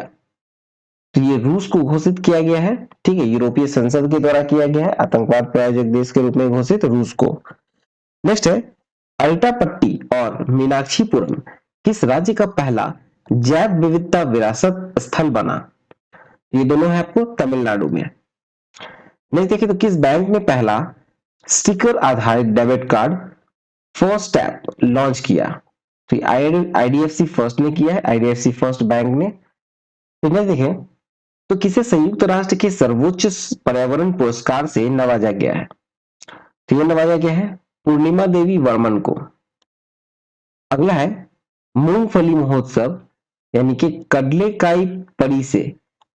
तो ये रूस को घोषित किया गया है। ठीक है, यूरोपीय संसद के द्वारा किया गया है आतंकवाद प्रायोजक देश के रूप में घोषित रूस को। नेक्स्ट है, अल्टापट्टी और मीनाक्षीपुरम किस राज्य का पहला जैव विविधता विरासत स्थल बना? ये दोनों है आपको तमिलनाडु में। नेक्स्ट देखिए, तो किस बैंक ने पहला स्टिकर आधारित debit card first app launch किया? तो आईडीएफसी फर्स्ट ने किया है, आईडीएफसी फर्स्ट बैंक ने। तो नेक्स्ट देखें, तो किसे संयुक्त राष्ट्र के सर्वोच्च पर्यावरण पुरस्कार से नवाजा गया है? तो ये नवाजा गया है पूर्णिमा देवी वर्मन को। अगला है, मूंगफली महोत्सव यानी कि कडलेकाई पड़ी से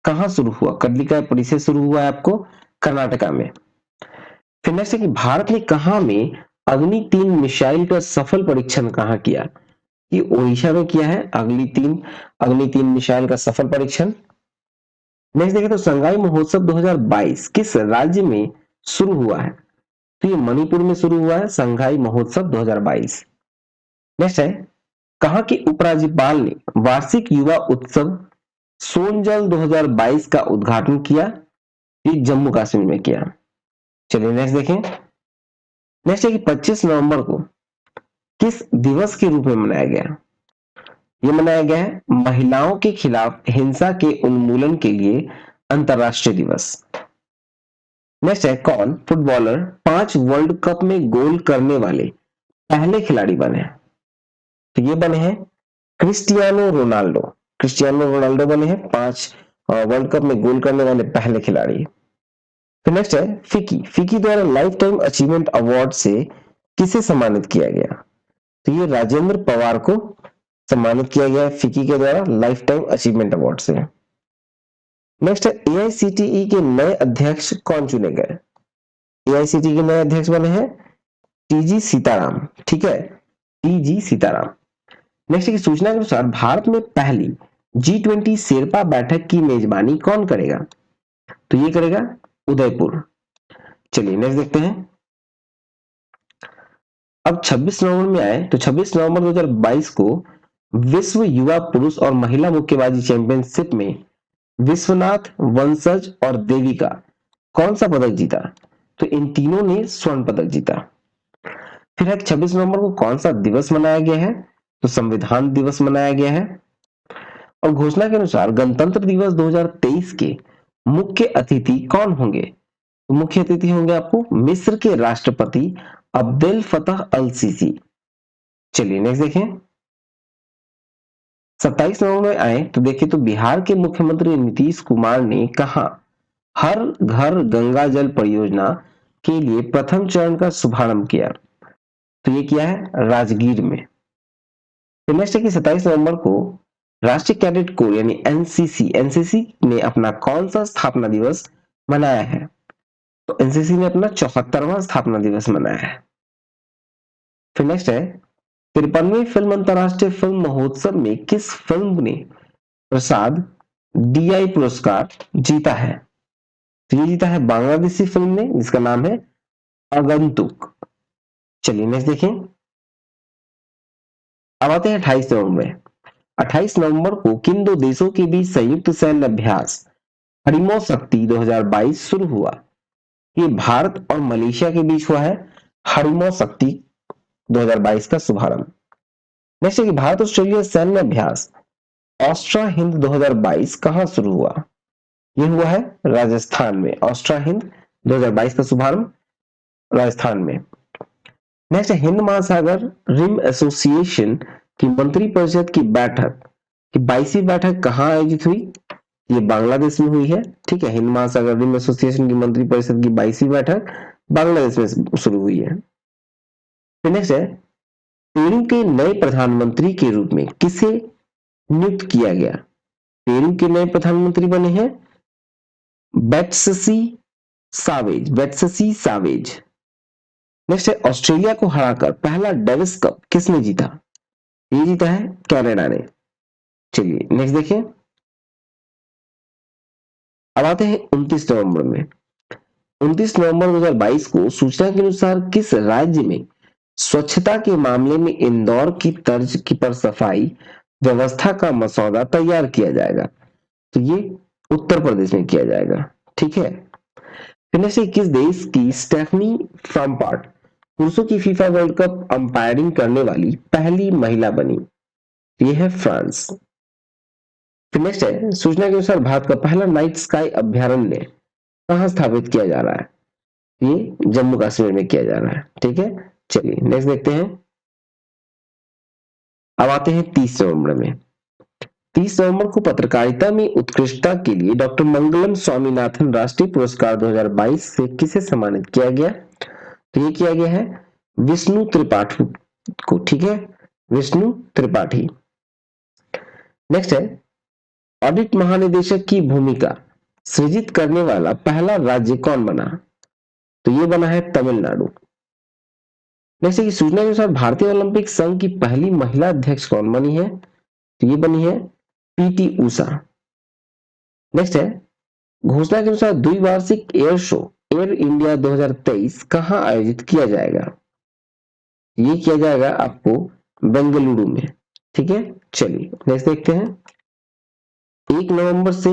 कहां शुरू हुआ? कडलेकाई पड़ी से शुरू हुआ है आपको कर्नाटका में। फिर नेक्स्ट है कि भारत ने कहा में अग्नि-3 मिसाइल का सफल परीक्षण कहां किया? ये ओडिशा में किया है अग्नि-3 मिसाइल का सफल परीक्षण। नेक्स्ट देखें, तो संगाई महोत्सव 2022 किस राज्य में शुरू हुआ है? तो ये मणिपुर में शुरू हुआ है संगाई महोत्सव 2022। नेक्स्ट है, कहां के उपराज्यपाल ने वार्षिक युवा उत्सव सोनजल 2022 का उद्घाटन किया? ये जम्मू कश्मीर में किया। चलिए नेक्स्ट देखें। नेक्स्ट है कि 25 नवंबर को किस दिवस के रूप में मनाया गया? ये मनाया गया है महिलाओं के खिलाफ हिंसा के उन्मूलन के लिए अंतरराष्ट्रीय दिवस। नेक्स्ट है, कौन फुटबॉलर 5 वर्ल्ड कप में गोल करने वाले पहले खिलाड़ी बने? तो ये बने हैं क्रिस्टियानो रोनाल्डो। क्रिस्टियानो रोनाल्डो बने हैं 5 वर्ल्ड कप में गोल करने वाले पहले खिलाड़ी। फिर नेक्स्ट है, फिकी द्वारा लाइफ टाइम अचीवमेंट अवार्ड से किसे सम्मानित किया गया? तो ये राजेंद्र पवार को सम्मानित किया गया फिक्की के द्वारा लाइफ टाइम अचीवमेंट अवार्ड से। नेक्स्ट है एआईसीटीई के नए अध्यक्ष कौन चुने गए? एआईसीटीई के नए अध्यक्ष बने हैं टीजी सीताराम, ठीक है, टीजी सीताराम। नेक्स्ट की सूचना के अनुसार भारत में पहली G20 शेरपा बैठक की मेजबानी कौन करेगा? तो ये करेगा उदयपुर। चलिए नेक्स्ट देखते हैं। अब 26 नवंबर में आए तो 26 नवंबर 2022 को विश्व युवा पुरुष और महिला मुक्केबाजी चैंपियनशिप में विश्वनाथ, वंशज और देविका कौन सा पदक जीता? तो इन तीनों ने स्वर्ण पदक जीता। फिर है 26 नवंबर को कौन सा दिवस मनाया गया है? तो संविधान दिवस मनाया गया है। और घोषणा के अनुसार गणतंत्र दिवस 2023 के मुख्य अतिथि कौन होंगे? तो मुख्य अतिथि होंगे आपको मिस्र के राष्ट्रपति अब्देल फतह अल सीसी। चलिए नेक्स्ट देखें। 27 नवंबर में आए तो देखिए तो बिहार के मुख्यमंत्री नीतीश कुमार ने कहा हर घर गंगा जल परियोजना के लिए प्रथम चरण का शुभारंभ किया। तो ये किया है राजगीर में। तो नेक्स्ट है कि 27 नवंबर को राष्ट्रीय कैडेट कोर यानी एनसीसी ने अपना कौन सा स्थापना दिवस मनाया है? तो एनसीसी ने अपना 74वां स्थापना दिवस मनाया है। फिर नेक्स्ट है 53वें फिल्म अंतर्राष्ट्रीय फिल्म महोत्सव में किस फिल्म ने प्रसाद डीआई पुरस्कार जीता है? तो ये जीता है बांग्लादेशी फिल्म ने जिसका नाम है आगंतुक। चलिए नेक्स्ट देखें। अब आते हैं 28 नवंबर में। 28 नवंबर को किन दो देशों के बीच संयुक्त सैन्य अभ्यास हरिमो शक्ति 2022 शुरू हुआ? ये भारत और मलेशिया के बीच हुआ है हरिमो शक्ति 2022 का शुभारंभ। नेक्स्ट है कि भारत ऑस्ट्रेलिया सैन्य अभ्यास ऑस्ट्रा हिंद 2022 कहां शुरू हुआ? यह हुआ है राजस्थान में। ऑस्ट्रा हिंद 2022 का शुभारंभ राजस्थान में। नेक्स्ट हिंद महासागर रिम एसोसिएशन की मंत्रिपरिषद की बैठक की 22वीं बैठक कहां आयोजित हुई? ये बांग्लादेश में हुई है, ठीक है। हिंद महासागर रिम एसोसिएशन की मंत्रिपरिषद की 22वीं बैठक बांग्लादेश में शुरू हुई है। नेक्स्ट है पेरू के नए प्रधानमंत्री के रूप में किसे नियुक्त किया गया? पेरू के नए प्रधानमंत्री बने हैं बेट्सी सावेज। नेक्स्ट है ऑस्ट्रेलिया को हराकर पहला डेविस कप किसने जीता? ये जीता है कनाडा ने। चलिए नेक्स्ट देखिए। अब आते हैं 29 नवंबर में। 29 नवंबर 2022 को सूचना के अनुसार किस राज्य में स्वच्छता के मामले में इंदौर की तर्ज की पर सफाई व्यवस्था का मसौदा तैयार किया जाएगा? तो ये उत्तर प्रदेश में किया जाएगा, ठीक है। इनमें से किस देश की स्टेफनी फ्रम्पार्ट पुरुषों की फीफा वर्ल्ड कप अंपायरिंग करने वाली पहली महिला बनी? ये है फ्रांस। फिर नेक्स्ट है सूचना के अनुसार भारत का पहला नाइट स्काई अभ्यारण्य कहां स्थापित किया जा रहा है? ये जम्मू कश्मीर में किया जा रहा है, ठीक है। चलिए नेक्स्ट देखते हैं। अब आते हैं 30 नवंबर में। 30 नवंबर को पत्रकारिता में उत्कृष्टता के लिए डॉक्टर मंगलम स्वामीनाथन राष्ट्रीय पुरस्कार 2022 से किसे सम्मानित किया गया? तो ये किया गया है विष्णु त्रिपाठी को, ठीक है, विष्णु त्रिपाठी। नेक्स्ट है ऑडिट महानिदेशक की भूमिका सृजित करने वाला पहला राज्य कौन बना? तो ये बना है तमिलनाडु। नेक्स्ट है सूचना के अनुसार भारतीय ओलंपिक संघ की पहली महिला अध्यक्ष कौन बनी है? तो ये बनी है पीटी उषा। नेक्स्ट है घोषणा के अनुसार द्विवार्षिक एयर शो एयर इंडिया 2023 कहां आयोजित किया जाएगा? ये किया जाएगा आपको बेंगलुरु में, ठीक है। चलिए नेक्स्ट देखते हैं। 1 नवंबर से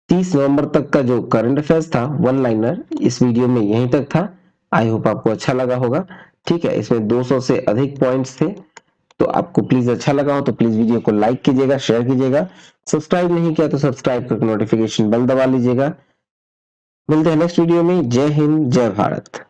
30 नवंबर तक का जो करंट अफेयर्स था वन लाइनर इस वीडियो में यहीं तक था। आई होप आपको अच्छा लगा होगा, ठीक है। इसमें 200 से अधिक पॉइंट्स थे, तो आपको प्लीज अच्छा लगा हो तो प्लीज वीडियो को लाइक कीजिएगा, शेयर कीजिएगा। सब्सक्राइब नहीं किया तो सब्सक्राइब करके नोटिफिकेशन बेल दबा लीजिएगा। मिलते हैं नेक्स्ट वीडियो में। जय हिंद, जय भारत।